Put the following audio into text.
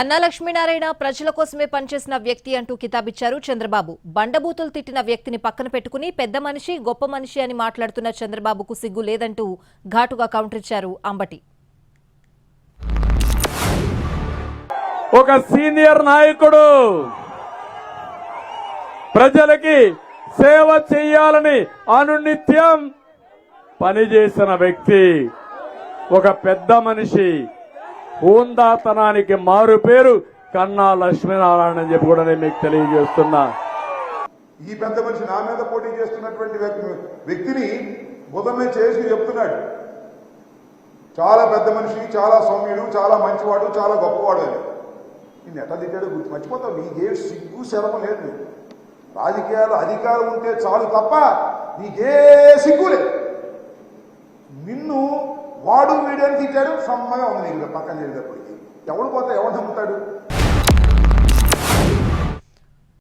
అన్నా లక్ష్మీనారాయణ ప్రజల కోసమే పనిచేసిన వ్యక్తి అంటూ కితాబిచ్చారు చంద్రబాబు. బండబూతులు తిట్టిన వ్యక్తిని పక్కన పెట్టుకుని పెద్ద మనిషి గొప్ప మనిషి అని మాట్లాడుతున్న చంద్రబాబుకు సిగ్గు లేదంటూ ఘాటుగా కౌంటర్ ఇచ్చారు అంబటి. ఒక సీనియర్ నాయకుడు ప్రజలకి సేవ చేయాలని అనునిత్యం పనిచేసిన వ్యక్తి, ఒక పెద్ద మనిషి, హోందాతనానికి మారు పేరు కన్నా లక్ష్మీనారాయణ అని చెప్పి కూడా నేను మీకు తెలియజేస్తున్నా. ఈ పెద్ద మనిషి నా మీద పోటీ చేస్తున్నటువంటి వ్యక్తిని బుధమే చేసి చెప్తున్నాడు, చాలా పెద్ద మనిషి, చాలా సౌమ్యుడు, చాలా మంచివాడు, చాలా గొప్పవాడు అని. నేను ఎట్లా తిట్టాడో గుర్తు మర్చిపోతావు. నీకే సిగ్గు శరమ లేదు. రాజకీయాలు అధికారం ఉంటే చాలు తప్ప నీకే సిగ్గు లేదు. నిన్ను వాడు వీడని తిట్టాడు, సమ్మగా ఉంది నీకు పక్కన చేసేటప్పటికి. ఎవడు పోతే ఎవడు నమ్ముతాడు?